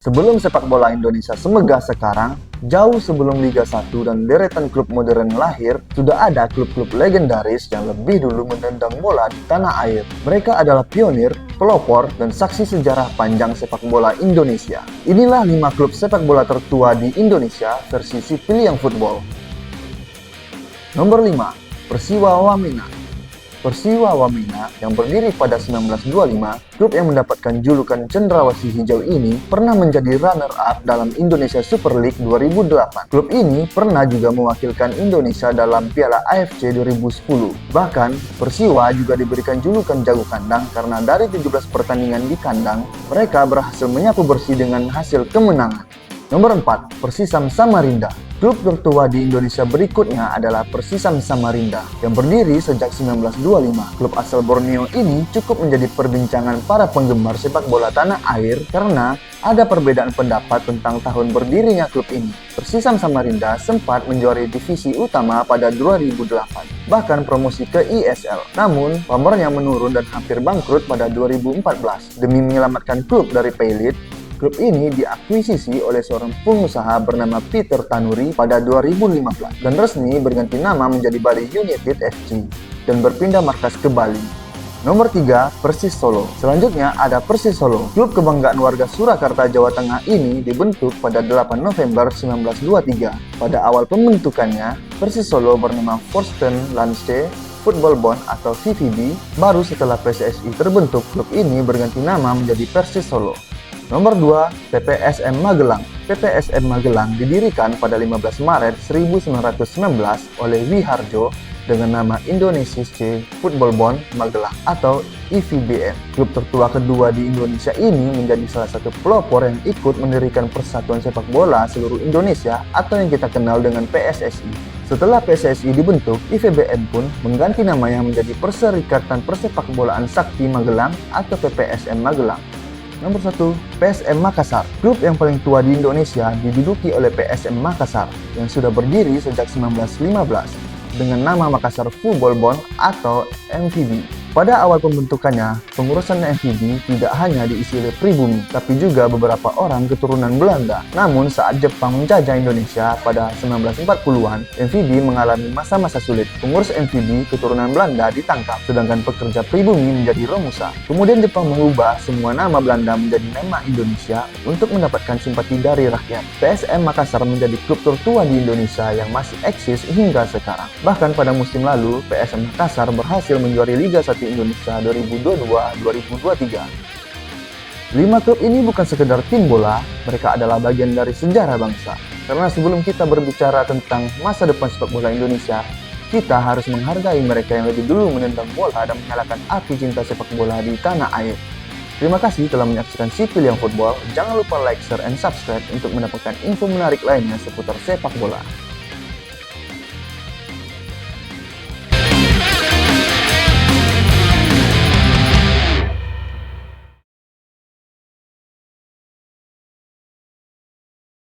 Sebelum sepak bola Indonesia semegah sekarang, jauh sebelum Liga 1 dan deretan klub modern lahir, sudah ada klub-klub legendaris yang lebih dulu menendang bola di tanah air. Mereka adalah pionir, pelopor, dan saksi sejarah panjang sepak bola Indonesia. Inilah 5 klub sepak bola tertua di Indonesia versi Cipiliang Football. Nomor 5, Persiwa Wamena. Persiwa Wamena yang berdiri pada 1925, klub yang mendapatkan julukan Cendrawasih Hijau ini pernah menjadi runner-up dalam Indonesia Super League 2008. Klub ini pernah juga mewakilkan Indonesia dalam Piala AFC 2010. Bahkan, Persiwa juga diberikan julukan jago kandang karena dari 17 pertandingan di kandang, mereka berhasil menyapu bersih dengan hasil kemenangan. Nomor 4, Persisam Samarinda. Klub tertua di Indonesia berikutnya adalah Persisam Samarinda yang berdiri sejak 1925. Klub asal Borneo ini cukup menjadi perbincangan para penggemar sepak bola tanah air karena ada perbedaan pendapat tentang tahun berdirinya klub ini. Persisam Samarinda sempat menjuarai divisi utama pada 2008, bahkan promosi ke ISL. Namun, pamornya menurun dan hampir bangkrut pada 2014. Demi menyelamatkan klub dari pailit, klub ini diakuisisi oleh seorang pengusaha bernama Peter Tanuri pada 2015 dan resmi berganti nama menjadi Bali United FC dan berpindah markas ke Bali. Nomor 3, Persis Solo. Selanjutnya ada Persis Solo. Klub kebanggaan warga Surakarta, Jawa Tengah ini dibentuk pada 8 November 1923. Pada awal pembentukannya, Persis Solo bernama Forsten Landse Football Bond atau VVB. Baru setelah PSSI terbentuk, klub ini berganti nama menjadi Persis Solo. Nomor 2, PPSM Magelang. PPSM Magelang didirikan pada 15 Maret 1919 oleh Wiharjo dengan nama Indonesian Football Bond Magelang atau IVBM. Klub tertua kedua di Indonesia ini menjadi salah satu pelopor yang ikut mendirikan Persatuan Sepak Bola Seluruh Indonesia atau yang kita kenal dengan PSSI. Setelah PSSI dibentuk, IVBM pun mengganti namanya menjadi Perserikatan Persepakbolaan Sakti Magelang atau PPSM Magelang. Nomor 1, PSM Makassar. Klub yang paling tua di Indonesia diduduki oleh PSM Makassar yang sudah berdiri sejak 1915 dengan nama Makassar Football Bond atau MVB. Pada awal pembentukannya, pengurusan MVB tidak hanya diisi oleh pribumi, tapi juga beberapa orang keturunan Belanda. Namun saat Jepang menjajah Indonesia pada 1940-an, MVB mengalami masa-masa sulit. Pengurus MVB keturunan Belanda ditangkap, sedangkan pekerja pribumi menjadi Romusa. Kemudian Jepang mengubah semua nama Belanda menjadi nama Indonesia untuk mendapatkan simpati dari rakyat. PSM Makassar menjadi klub tertua di Indonesia yang masih eksis hingga sekarang. Bahkan pada musim lalu, PSM Makassar berhasil menjuari Liga 1 Indonesia 2022-2023. 5 klub ini bukan sekedar tim bola, mereka adalah bagian dari sejarah bangsa. Karena sebelum kita berbicara tentang masa depan sepak bola Indonesia, kita harus menghargai mereka yang lebih dulu menendang bola dan menyalakan api cinta sepak bola di tanah air. Terima kasih telah menyaksikan Cipiliang Football. Jangan lupa like, share, and subscribe untuk mendapatkan info menarik lainnya seputar sepak bola.